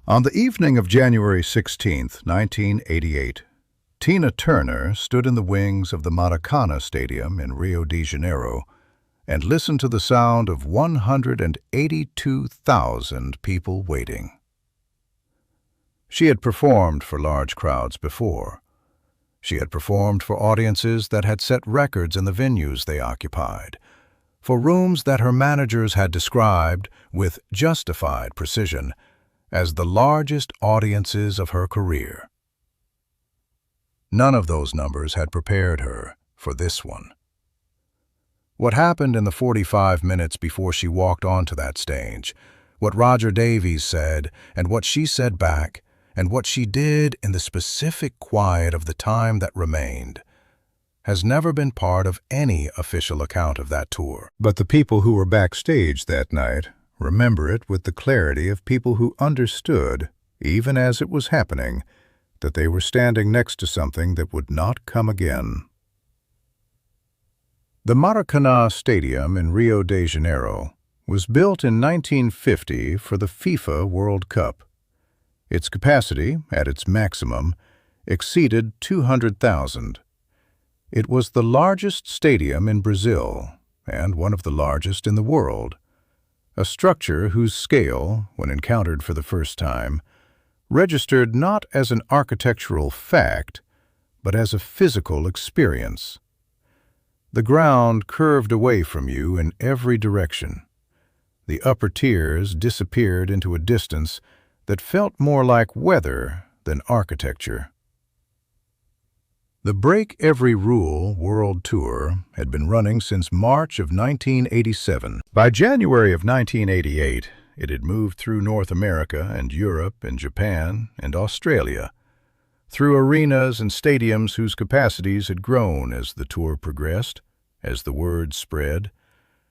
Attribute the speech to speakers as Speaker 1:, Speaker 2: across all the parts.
Speaker 1: On the evening of January 16th, 1988, Tina Turner stood in the wings of the Maracanã Stadium in Rio de Janeiro and listened to the sound of 182,000 people waiting. She had performed for large crowds before. She had performed for audiences that had set records in the venues they occupied, for rooms that her managers had described with justified precision as the largest audiences of her career. None of those numbers had prepared her for this one. What happened in the 45 minutes before she walked onto that stage, what Roger Davies said and what she said back, and what she did in the specific quiet of the time that remained, has never been part of any official account of that tour. But the people who were backstage that night remember it with the clarity of people who understood, even as it was happening, that they were standing next to something that would not come again. The Maracanã Stadium in Rio de Janeiro was built in 1950 for the FIFA World Cup. Its capacity, at its maximum, exceeded 200,000. It was the largest stadium in Brazil and one of the largest in the world, a structure whose scale, when encountered for the first time, registered not as an architectural fact, but as a physical experience. The ground curved away from you in every direction. The upper tiers disappeared into a distance that felt more like weather than architecture. The Break Every Rule World Tour had been running since March of 1987. By January of 1988, it had moved through North America and Europe and Japan and Australia, through arenas and stadiums whose capacities had grown as the tour progressed, as the word spread,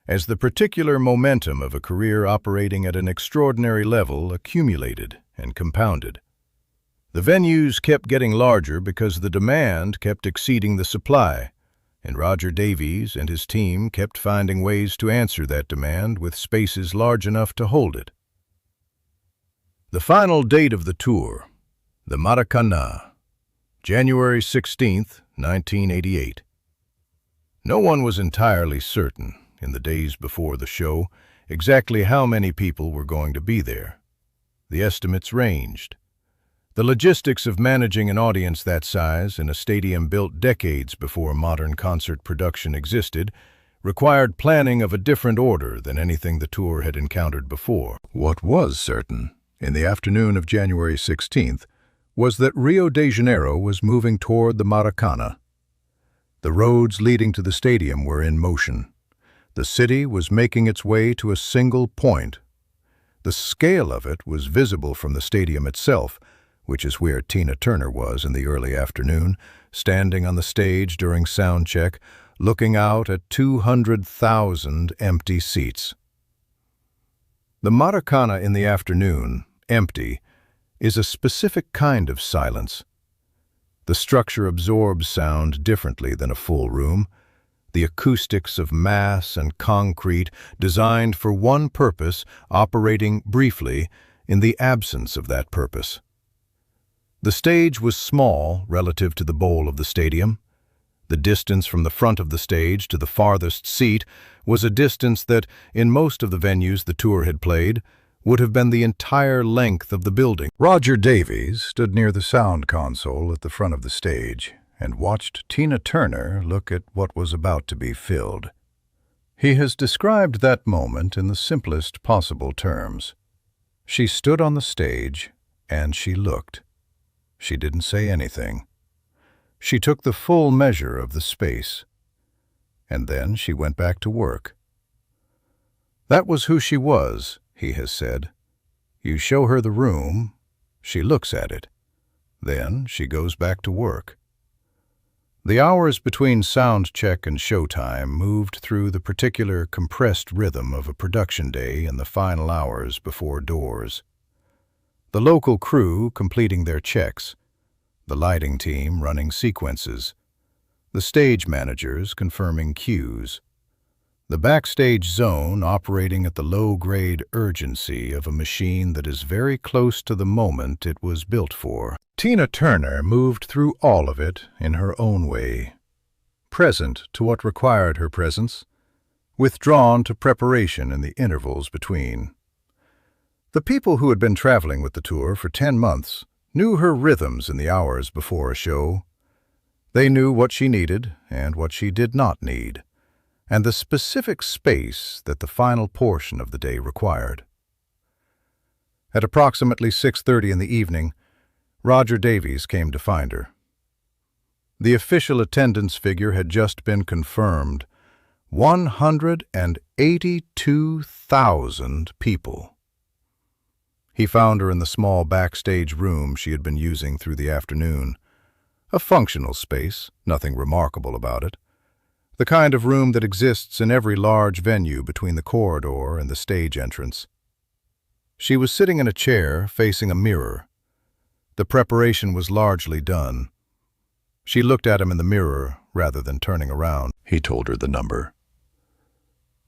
Speaker 1: as the particular momentum of a career operating at an extraordinary level accumulated and compounded. The venues kept getting larger because the demand kept exceeding the supply, and Roger Davies and his team kept finding ways to answer that demand with spaces large enough to hold it. The final date of the tour, the Maracanã, January 16, 1988. No one was entirely certain, in the days before the show, exactly how many people were going to be there. The estimates ranged. The logistics of managing an audience that size in a stadium built decades before modern concert production existed required planning of a different order than anything the tour had encountered before. What was certain, in the afternoon of January 16th, was that Rio de Janeiro was moving toward the Maracanã. The roads leading to the stadium were in motion. The city was making its way to a single point. The scale of it was visible from the stadium itself, which is where Tina Turner was in the early afternoon, standing on the stage during sound check, looking out at 200,000 empty seats. The Maracanã in the afternoon, empty, is a specific kind of silence. The structure absorbs sound differently than a full room. The acoustics of mass and concrete, designed for one purpose, operating briefly in the absence of that purpose. The stage was small relative to the bowl of the stadium. The distance from the front of the stage to the farthest seat was a distance that, in most of the venues the tour had played, would have been the entire length of the building. Roger Davies stood near the sound console at the front of the stage and watched Tina Turner look at what was about to be filled. He has described that moment in the simplest possible terms. She stood on the stage and she looked. She didn't say anything. She took the full measure of the space. And then she went back to work. That was who she was, he has said. You show her the room, she looks at it. Then she goes back to work. The hours between sound check and showtime moved through the particular compressed rhythm of a production day in the final hours before doors. The local crew completing their checks, the lighting team running sequences, the stage managers confirming cues, The backstage zone operating at the low-grade urgency of a machine that is very close to the moment it was built for. Tina Turner moved through all of it in her own way, present to what required her presence, withdrawn to preparation in the intervals between. The people who had been traveling with the tour for 10 months knew her rhythms in the hours before a show. They knew what she needed and what she did not need, and the specific space that the final portion of the day required. At approximately 6:30 in the evening, Roger Davies came to find her. The official attendance figure had just been confirmed: 182,000 people. He found her in the small backstage room she had been using through the afternoon. A functional space, nothing remarkable about it. The kind of room that exists in every large venue between the corridor and the stage entrance. She was sitting in a chair facing a mirror. The preparation was largely done. She looked at him in the mirror rather than turning around. He told her the number.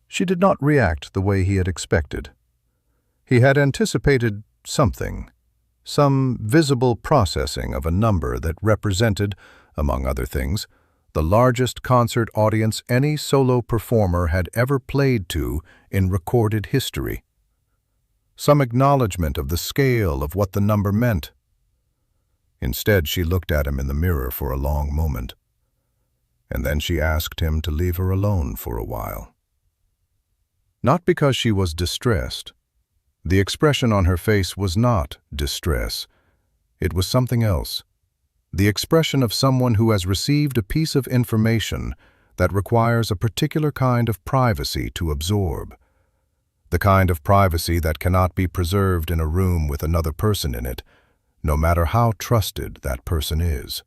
Speaker 1: She did not react the way he had expected. He had anticipated something, some visible processing of a number that represented, among other things, the largest concert audience any solo performer had ever played to in recorded history. Some acknowledgement of the scale of what the number meant. Instead, she looked at him in the mirror for a long moment, and then she asked him to leave her alone for a while. Not because she was distressed. The expression on her face was not distress. It was something else. The expression of someone who has received a piece of information that requires a particular kind of privacy to absorb. The kind of privacy that cannot be preserved in a room with another person in it, no matter how trusted that person is.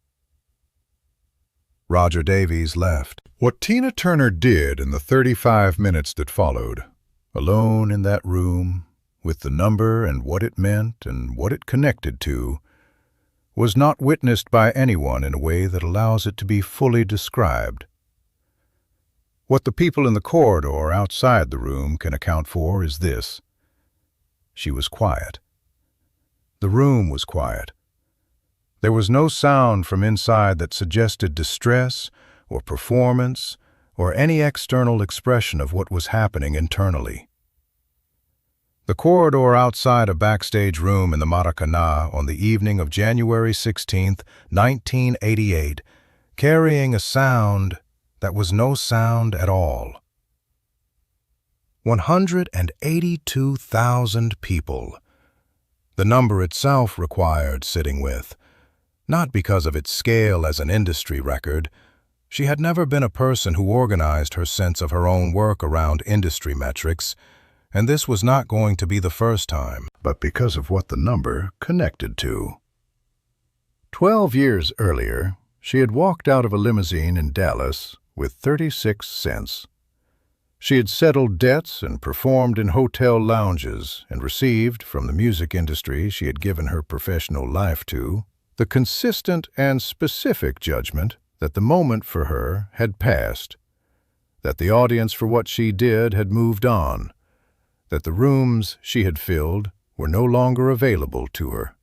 Speaker 1: Roger Davies left. What Tina Turner did in the 35 minutes that followed, alone in that room, with the number and what it meant and what it connected to, was not witnessed by anyone in a way that allows it to be fully described. What the people in the corridor outside the room can account for is this: she was quiet. The room was quiet. There was no sound from inside that suggested distress or performance or any external expression of what was happening internally. The corridor outside a backstage room in the Maracanã on the evening of January 16, 1988, carrying a sound that was no sound at all. 182,000 people. The number itself required sitting with, not because of its scale as an industry record. She had never been a person who organized her sense of her own work around industry metrics, and this was not going to be the first time, but because of what the number connected to. 12 years earlier, she had walked out of a limousine in Dallas with 36 cents. She had settled debts and performed in hotel lounges and received, from the music industry she had given her professional life to, the consistent and specific judgment that the moment for her had passed, that the audience for what she did had moved on, that the rooms she had filled were no longer available to her.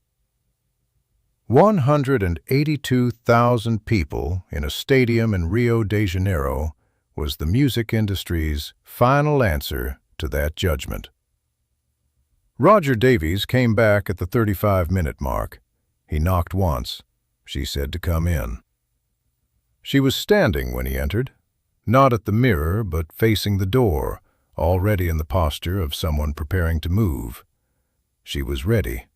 Speaker 1: 182,000 people in a stadium in Rio de Janeiro was the music industry's final answer to that judgment. Roger Davies came back at the 35-minute mark. He knocked once. She said to come in. She was standing when he entered, not at the mirror but facing the door, already in the posture of someone preparing to move. She was ready.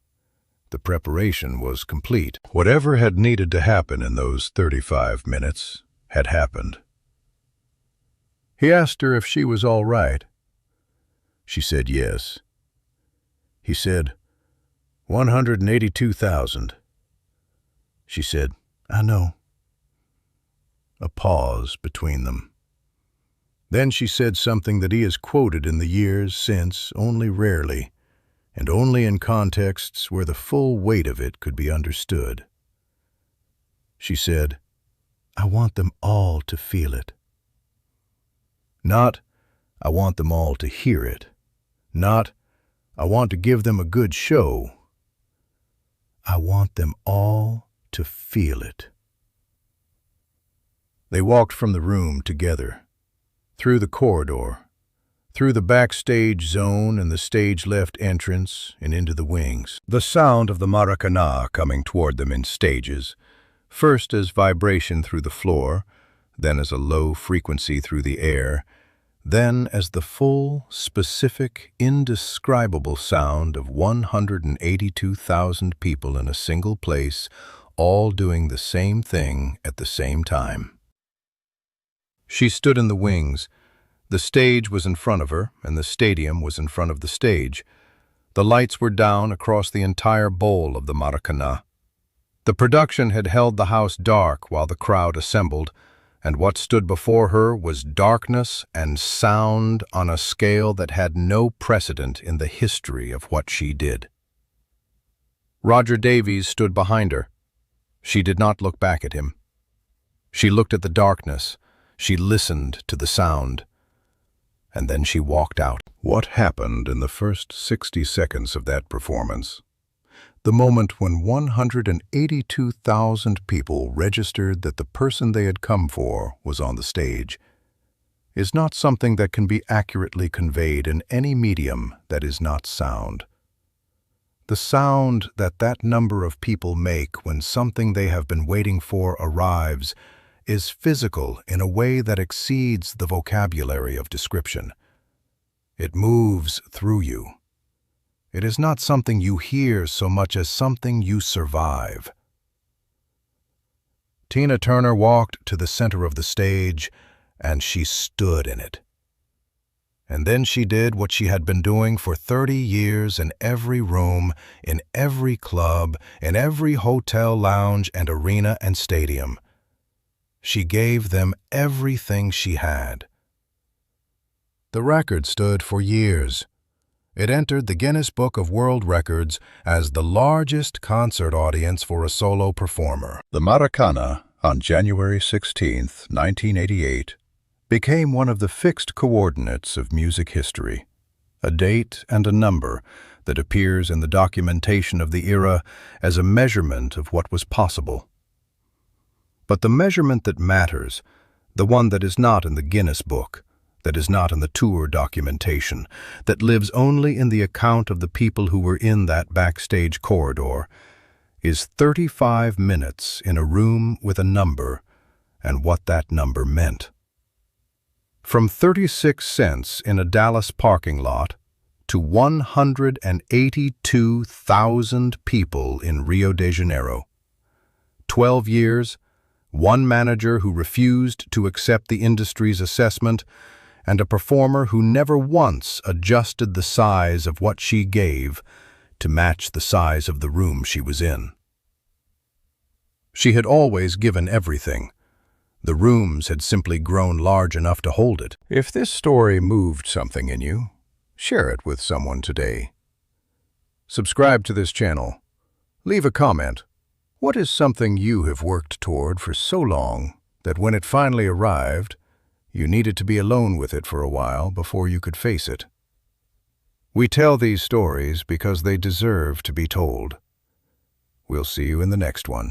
Speaker 1: The preparation was complete. Whatever had needed to happen in those 35 minutes had happened. He asked her if she was all right. She said yes. He said, 182,000. She said, I know. A pause between them. Then she said something that he has quoted in the years since only rarely, and only in contexts where the full weight of it could be understood. She said, I want them all to feel it. Not, I want them all to hear it. Not, I want to give them a good show. I want them all to feel it. They walked from the room together, through the corridor, through the backstage zone and the stage left entrance and into the wings. The sound of the Maracanã coming toward them in stages, first as vibration through the floor, then as a low frequency through the air, then as the full, specific, indescribable sound of 182,000 people in a single place, all doing the same thing at the same time. She stood in the wings. The stage was in front of her, and the stadium was in front of the stage. The lights were down across the entire bowl of the Maracanã. The production had held the house dark while the crowd assembled, and what stood before her was darkness and sound on a scale that had no precedent in the history of what she did. Roger Davies stood behind her. She did not look back at him. She looked at the darkness. She listened to the sound. And then she walked out. What happened in the first 60 seconds of that performance? The moment when 182,000 people registered that the person they had come for was on the stage, is not something that can be accurately conveyed in any medium that is not sound. The sound that that number of people make when something they have been waiting for arrives is physical in a way that exceeds the vocabulary of description. It moves through you. It is not something you hear so much as something you survive. Tina Turner walked to the center of the stage, and she stood in it. And then she did what she had been doing for 30 years in every room, in every club, in every hotel lounge and arena and stadium. She gave them everything she had. The record stood for years. It entered the Guinness Book of World Records as the largest concert audience for a solo performer. The Maracanã, on January 16, 1988, became one of the fixed coordinates of music history, a date and a number that appears in the documentation of the era as a measurement of what was possible. But the measurement that matters, the one that is not in the Guinness Book, that is not in the tour documentation, that lives only in the account of the people who were in that backstage corridor, is 35 minutes in a room with a number and what that number meant. From 36 cents in a Dallas parking lot to 182,000 people in Rio de Janeiro. 12 years, one manager who refused to accept the industry's assessment, and a performer who never once adjusted the size of what she gave to match the size of the room she was in. She had always given everything. The rooms had simply grown large enough to hold it. If this story moved something in you, share it with someone today. Subscribe to this channel. Leave a comment. What is something you have worked toward for so long that when it finally arrived, you needed to be alone with it for a while before you could face it? We tell these stories because they deserve to be told. We'll see you in the next one.